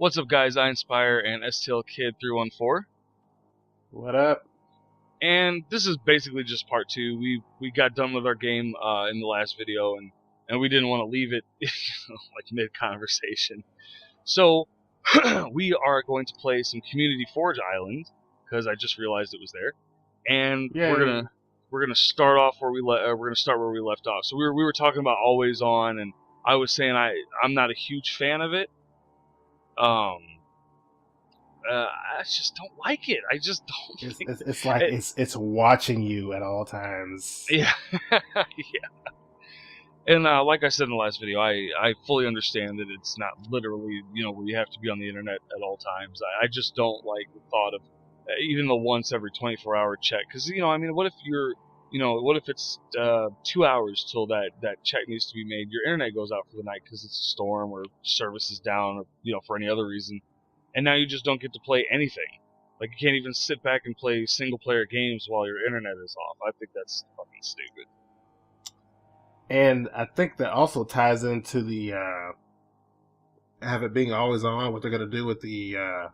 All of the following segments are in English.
What's up, guys? I Inspire and STL KID 314, What up? and this is basically just part two. We got done with our game in the last video, and we didn't want to leave it like mid conversation. So we are going to play some Community Forge Island because I just realized it was there, and Yay. we're gonna start off where we're gonna start where we left off. So we were talking about Always On, and I was saying I'm not a huge fan of it. I just don't like it. I just don't think It's like it's watching you at all times. yeah. Yeah. And like I said in the last video, I fully understand that it's not literally, where you have to be on the internet at all times. I just don't like the thought of even the once every 24-hour check. Because, what if what if it's 2 hours till that check needs to be made? Your internet goes out for the night because it's a storm or service is down or, for any other reason. And now you just don't get to play anything. Like, you can't even sit back and play single-player games while your internet is off. I think that's fucking stupid. And I think that also ties into the have it being always on, what they're gonna do with the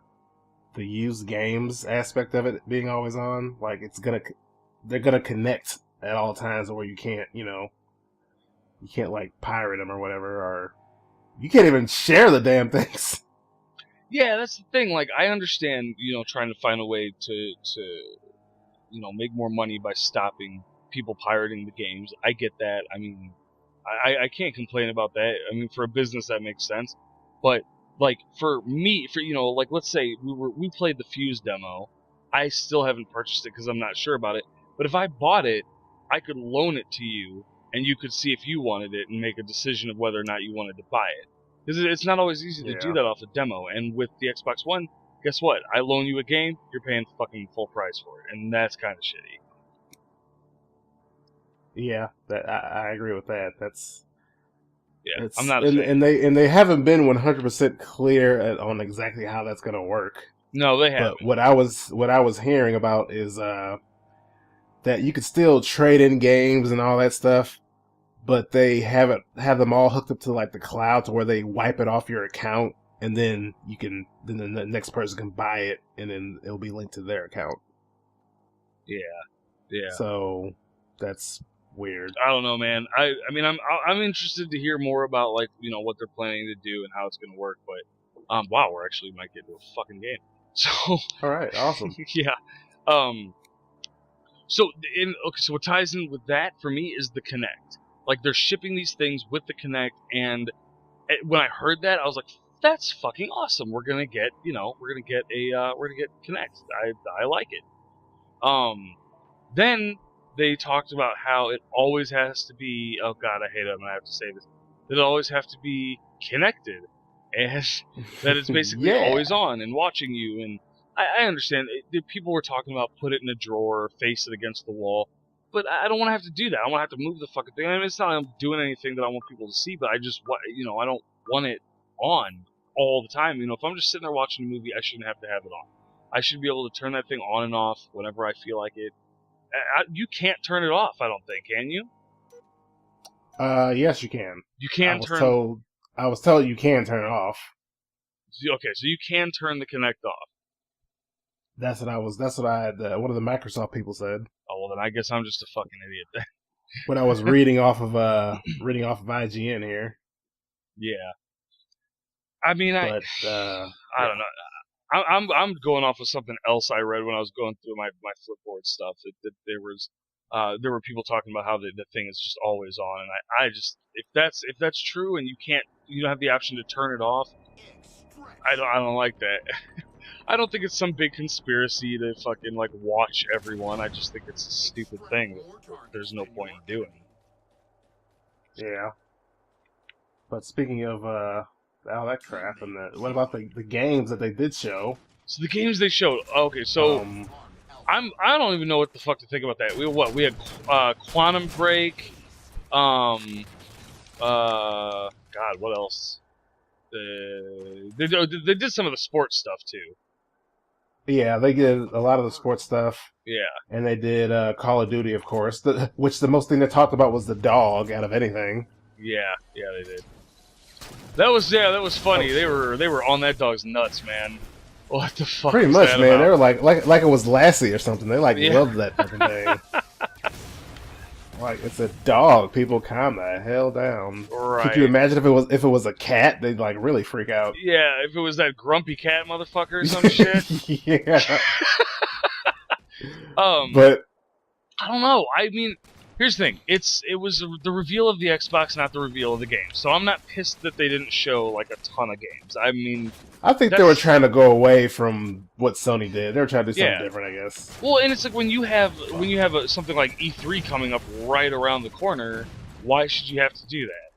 used games aspect of it being always on. Like they're gonna connect at all times where you can't, you can't like pirate them or whatever, or you can't even share the damn things. Yeah, that's the thing. Like, I understand, trying to find a way to make more money by stopping people pirating the games. I get that. I mean, I can't complain about that. I mean, for a business that makes sense. But like for me, like let's say we played the Fuse demo. I still haven't purchased it because I'm not sure about it. But if I bought it, I could loan it to you, and you could see if you wanted it and make a decision of whether or not you wanted to buy it. Because it's not always easy to do that off a demo. And with the Xbox One, guess what? I loan you a game, you're paying fucking full price for it, and that's kind of shitty. Yeah, I agree with that. I'm not a fan. And they haven't been 100% clear on exactly how that's gonna work. No, they haven't. But what I was hearing about is that you could still trade in games and all that stuff, but they have them all hooked up to like the cloud to where they wipe it off your account, and then the next person can buy it, and then it'll be linked to their account. Yeah. So that's weird. I don't know, man. I mean, I'm interested to hear more about like what they're planning to do and how it's gonna work. But wow, we're actually might get to a fucking game. So all right, awesome. Yeah. So what ties in with that for me is the Kinect. Like, they're shipping these things with the Kinect, and when I heard that, I was like, that's fucking awesome. We're gonna get Kinect. I like it. Then they talked about how it always has to be, oh god, I hate it, I'm gonna have to say this, that it always have to be connected, and that it's basically always on and watching you. And I understand people were talking about put it in a drawer or face it against the wall. But I don't want to have to do that. I want to have to move the fucking thing. I mean, it's not like I'm doing anything that I want people to see, but I just, I don't want it on all the time. If I'm just sitting there watching a movie, I shouldn't have to have it on. I should be able to turn that thing on and off whenever I feel like it. You can't turn it off, I don't think, can you? Yes, you can. You can I was told you can turn it off. Okay, so you can turn the Kinect off. That's what one of the Microsoft people said. Oh, well, then I guess I'm just a fucking idiot then. When I was reading off of IGN here. Yeah. I mean, I don't know. I'm going off of something else I read when I was going through my Flipboard stuff. That there were people talking about how the thing is just always on, and I just, if that's true and you don't have the option to turn it off, I don't like that. I don't think it's some big conspiracy to fucking like watch everyone. I just think it's a stupid thing that there's no point in doing. Yeah. But speaking of all that crap, and what about the games that they did show? So the games they showed. Okay, so I don't even know what the fuck to think about that. We had Quantum Break. God, what else? They did some of the sports stuff too. Yeah, they did a lot of the sports stuff. Yeah. And they did Call of Duty, of course, which the most thing they talked about was the dog out of anything. Yeah, they did. That was funny. They were on that dog's nuts, man. What the fuck? Pretty was much, that man. about? They were like it was Lassie or something. They loved that fucking thing. Like it's a dog. People calm the hell down. Right. Could you imagine if it was a cat? They'd like really freak out. Yeah, if it was that grumpy cat motherfucker or some shit. Yeah. But I don't know. I mean, here's the thing. It was the reveal of the Xbox, not the reveal of the game. So I'm not pissed that they didn't show like a ton of games. I mean, I think they were trying to go away from what Sony did. They were trying to do something different, I guess. Well, and it's like when you have something like E3 coming up right around the corner, why should you have to do that?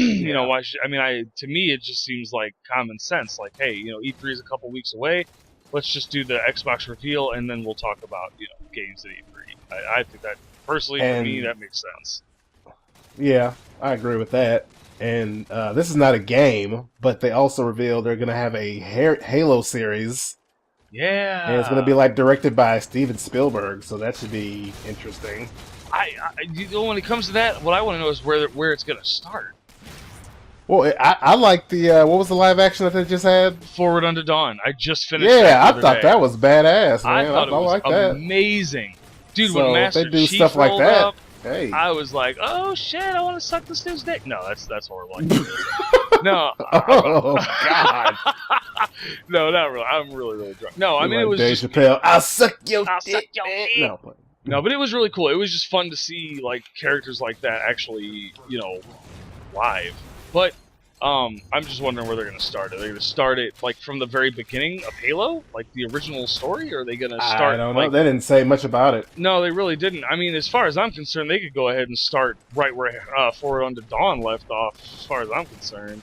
You know, why should to me it just seems like common sense. Like, hey, you know, E3 is a couple weeks away. Let's just do the Xbox reveal, and then we'll talk about games at E3. I think that personally, for me, that makes sense. Yeah, I agree with that. And this is not a game, but they also revealed they're going to have a Halo series. Yeah, and it's going to be like directed by Steven Spielberg, so that should be interesting. When it comes to that, what I want to know is where it's going to start. Well, I like the what was the live action that they just had? Forward Unto Dawn. I just finished. Yeah, I thought that was badass, man. I thought it was like that. Amazing, dude. So when Master they do Chief stuff like that. Up, hey, I was like, oh shit, I want to suck this dude's dick. No, that's horrible. No. Oh God. No, not really. I'm really drunk. No, I mean like it was Dave just. Chappelle. I'll suck your dick. No, but it was really cool. It was just fun to see like characters like that actually, live. But I'm just wondering where they're going to start. Are they going to start it like from the very beginning of Halo, like the original story, or are they going to start? I don't know. They didn't say much about it. No, they really didn't. I mean, as far as I'm concerned, they could go ahead and start right where Forward Unto Dawn left off. As far as I'm concerned,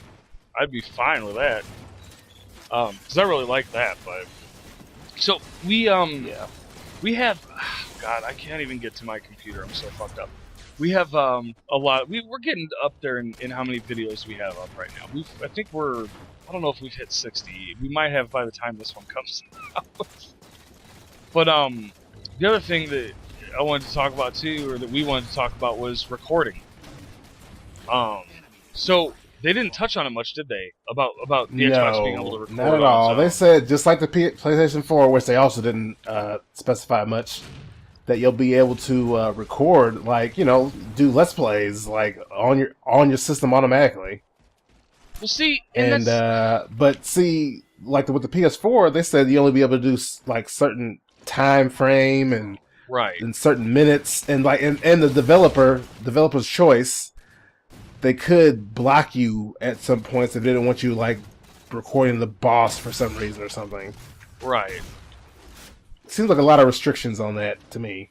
I'd be fine with that. Because I really like that. But so we have. God, I can't even get to my computer. I'm so fucked up. We have a lot. We're getting up there in how many videos we have up right now. I think I don't know if we've hit 60. We might have by the time this one comes out. But the other thing that I wanted to talk about too, or that we wanted to talk about, was recording. So they didn't touch on it much, did they? About the Xbox being able to record. Not at all. They said just like the PlayStation 4, which they also didn't specify much, that you'll be able to record, like, do Let's Plays like on your system automatically. Well, see, but see, like with the PS4, they said you only be able to do like certain time frame and certain minutes, and like and the developer's choice, they could block you at some points if they didn't want you like recording the boss for some reason or something. Right. Seems like a lot of restrictions on that to me.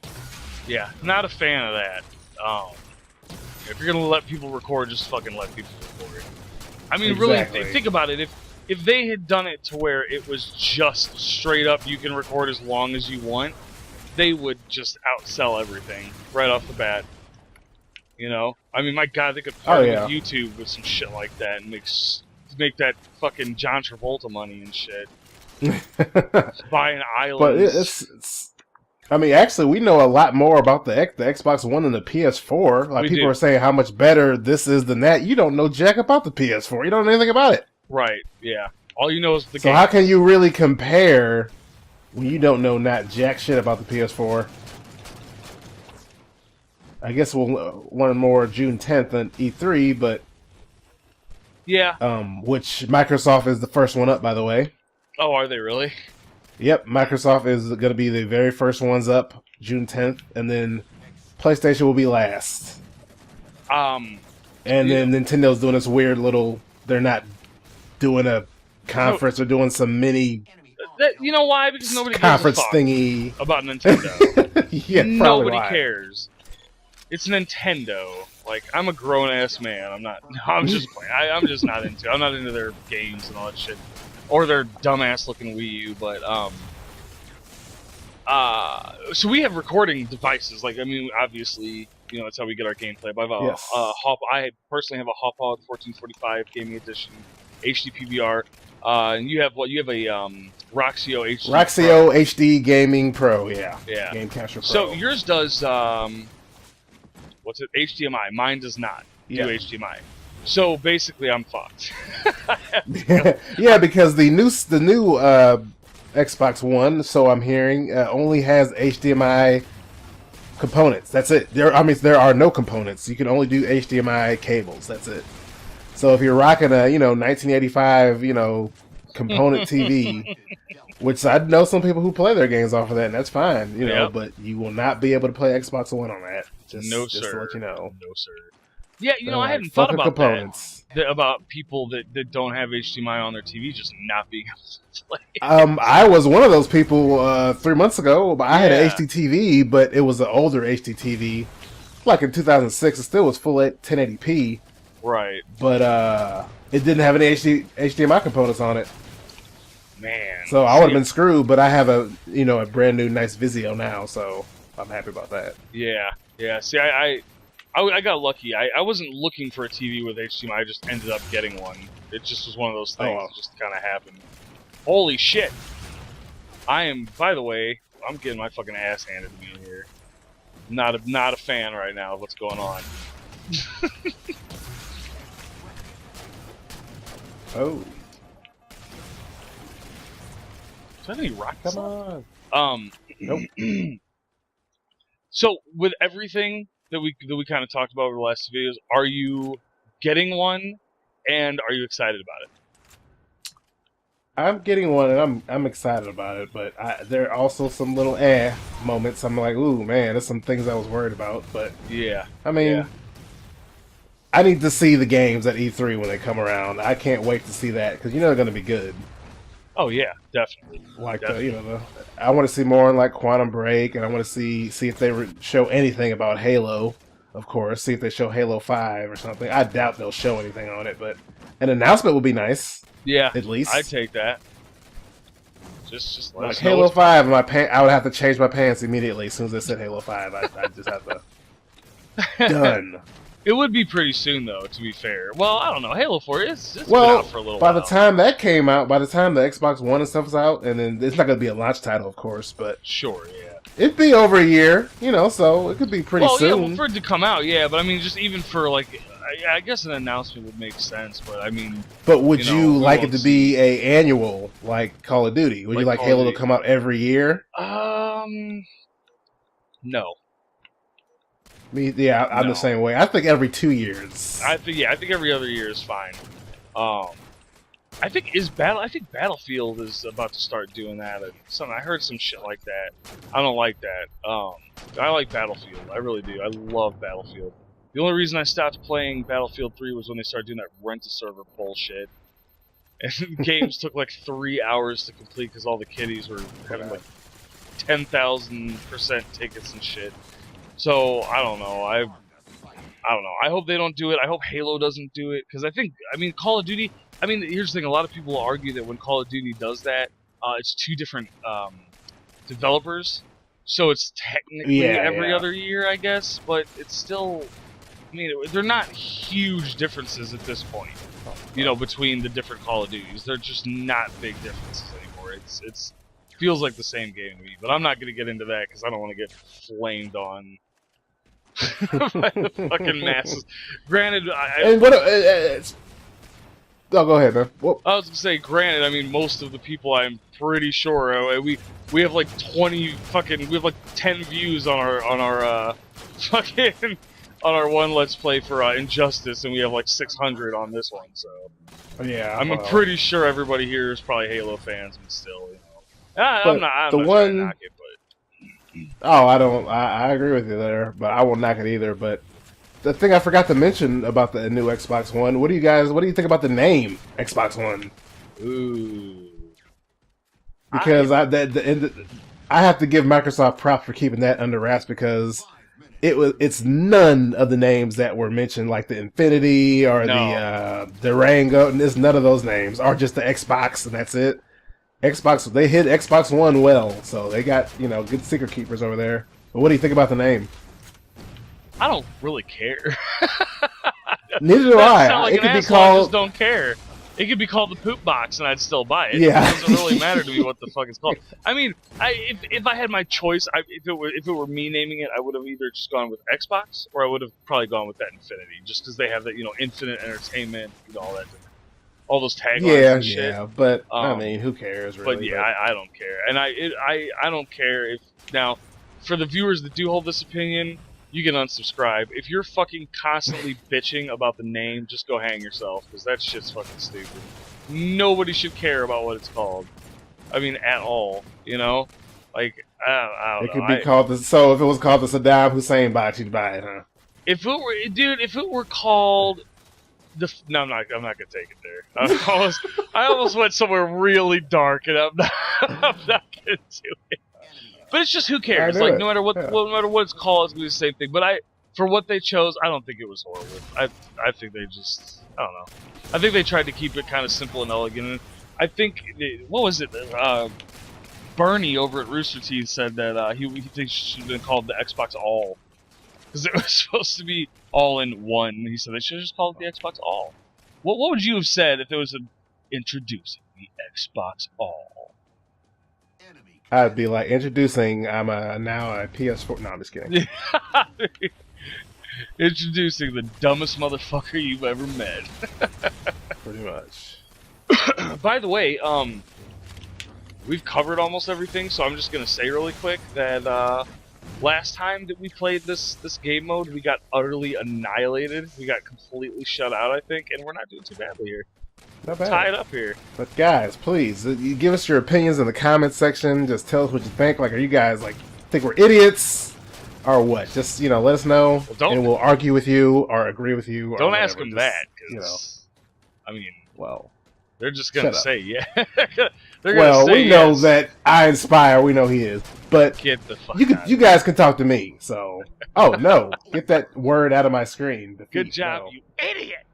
Yeah, not a fan of that. If you're gonna let people record, just fucking let people record. I mean, really, think about it. If they had done it to where it was just straight up, you can record as long as you want, they would just outsell everything right off the bat. I mean, my God, they could partner with YouTube with some shit like that and make that fucking John Travolta money and shit. Buying islands. But it's I mean, actually, we know a lot more about the Xbox One than the PS4. Like, people are saying how much better this is than that. You don't know jack about the PS4. You don't know anything about it. Right, yeah. All you know is the game. So how can you really compare when you don't know not jack shit about the PS4? I guess we'll learn more June 10th on E3, but... Yeah. Which Microsoft is the first one up, by the way. Oh, are they really? Yep, Microsoft is going to be the very first ones up, June 10th, and then PlayStation will be last. And then Nintendo's doing this weird little... They're not doing a conference or doing some mini... you know why? Because nobody conference gives a fuck thingy about Nintendo. Yeah, nobody cares. It's Nintendo. Like, I'm a grown-ass man. I'm just playing. I'm just not into... I'm not into their games and all that shit. Or their dumbass-looking Wii U, but, so we have recording devices. Like, I mean, obviously, that's how we get our gameplay. But I personally have a Hauppauge 1445 Gaming Edition HD PVR. And you have what? You have a Roxio HD. Roxio Pro. HD Gaming Pro, yeah. Game Capture Pro. So yours does what's it? HDMI. Mine does not do HDMI. So basically, I'm fucked. Yeah, because the new Xbox One, so I'm hearing, only has HDMI components. That's it. There are no components. You can only do HDMI cables. That's it. So if you're rocking a 1985 component TV, which I know some people who play their games off of that, and that's fine, Yep. but you will not be able to play Xbox One on that. Just to let you know. No, sir. Yeah, I Like, hadn't thought about components. that. About people that don't have HDMI on their TV just not being able to play. I was one of those people 3 months ago. But I had an Yeah. HD TV, but it was an older HD TV. Like in 2006, it still was full 1080p. Right. But it didn't have any HDMI components on it. Man. So I would have been screwed, but I have a brand new nice Vizio now, so I'm happy about that. Yeah. See, I got lucky. I wasn't looking for a TV with HDMI. I just ended up getting one. It just was one of those things. It just kind of happened. Holy shit! By the way, I'm getting my fucking ass handed to me here. Not a fan right now of what's going on. Oh. Is that any rock? Come on. Nope. So with everything that we kind of talked about over the last two videos, are you getting one, and are you excited about it? I'm getting one, and I'm excited about it, but there are also some little moments. I'm like, ooh, man, there's some things I was worried about, but Yeah. I mean, I need to see the games at E3 when they come around. I can't wait to see that because they're going to be good. Oh yeah, definitely. Like I want to see more on like Quantum Break, and I want to see if they show anything about Halo. Of course, see if they show Halo 5 or something. I doubt they'll show anything on it, but an announcement would be nice. Yeah, at least I'd take that. Just let like us know Halo 5. I would have to change my pants immediately as soon as they said Halo 5. I just have to done. It would be pretty soon, though, to be fair. Well, I don't know. Halo 4, it's been out for a little while. By the time that came out, by the time the Xbox One and stuff is out, and then it's not going to be a launch title, of course, but sure, yeah. It'd be over a year, so it could be pretty soon. Yeah, well, for it to come out, yeah, but I mean, just even for, like, I guess an announcement would make sense, but I mean... But would you like it to be a annual, like Call of Duty? Would you like Halo to come out every year? No. I'm the same way. I think every 2 years. I think every other year is fine. I think Battlefield is about to start doing that. I heard some shit like that. I don't like that. I like Battlefield. I really do. I love Battlefield. The only reason I stopped playing Battlefield 3 was when they started doing that rent-a-server bullshit. And games took like 3 hours to complete because all the kiddies were having like 10,000% tickets and shit. So, I don't know. I don't know. I hope they don't do it. I hope Halo doesn't do it. Because Call of Duty... here's the thing. A lot of people will argue that when Call of Duty does that, it's two different developers. So it's technically every other year, I guess. But it's still... they're not huge differences at this point. Between the different Call of Duties. They're just not big differences anymore. It feels like the same game to me. But I'm not going to get into that because I don't want to get flamed on... by the fucking masses. Granted, go ahead, man. Whoop. I was gonna say, granted, most of the people, I'm pretty sure, we have like 20 fucking, we have like 10 views on our fucking on our one Let's Play for Injustice, and we have like 600 on this one. So yeah, I'm pretty sure everybody here is probably Halo fans, but still, I'm not trying to knock it, but. I agree with you there, but I won't knock it either. But the thing I forgot to mention about the new Xbox One, what do you think about the name Xbox One? Ooh. Because I have to give Microsoft props for keeping that under wraps because it's none of the names that were mentioned, like the Infinity or the Durango, and it's none of those names, or just the Xbox, and that's it. Xbox, they hit Xbox One well, so they got, good secret keepers over there. But what do you think about the name? I don't really care. Neither do I. Like it could be I called. just don't care. It could be called the poop box, and I'd still buy it. Yeah. It doesn't really matter to me what the fuck it's called. I mean, if I had my choice, if it were me naming it, I would have either just gone with Xbox, or I would have probably gone with that Infinity, just because they have that, infinite entertainment, all that, all those taglines and shit. Yeah, but I mean, who cares, really? But yeah, I don't care, and I don't care if now, for the viewers that do hold this opinion, you can unsubscribe. If you're fucking constantly bitching about the name, just go hang yourself, because that shit's fucking stupid. Nobody should care about what it's called. I mean, at all. Like, I don't know. It could be called the. So if it was called the Saddam Hussein box, you'd buy it, huh? If it were called no, I'm not gonna take it there. I almost went somewhere really dark, and I'm not gonna do it. But it's just, who cares? Like, no matter what it's called, it's gonna be the same thing. But for what they chose, I don't think it was horrible. I think they just, I don't know. I think they tried to keep it kind of simple and elegant. And I think, what was it? Bernie over at Rooster Teeth said that he thinks it should have been called the Xbox All, because it was supposed to be all in one. He said they should have just called it the Xbox All. What would you have said if it was introducing the Xbox All? I'd be like, introducing, I'm now a PS4. No, I'm just kidding. Introducing the dumbest motherfucker you've ever met. Pretty much. By the way, we've covered almost everything, so I'm just gonna say really quick that last time that we played this game mode, we got utterly annihilated. We got completely shut out, I think, and we're not doing too badly here. Not bad. Tie it up here. But guys, please, you give us your opinions in the comments section. Just tell us what you think. Like, are you guys think we're idiots, or what? Just let us know, and we'll argue with you or agree with you. Don't ask them that, because I mean, well, they're just gonna say yeah. We know that I Inspire. We know he is, but get the fuck you guys can talk to me. So, oh no, get that word out of my screen. Good job, you idiot.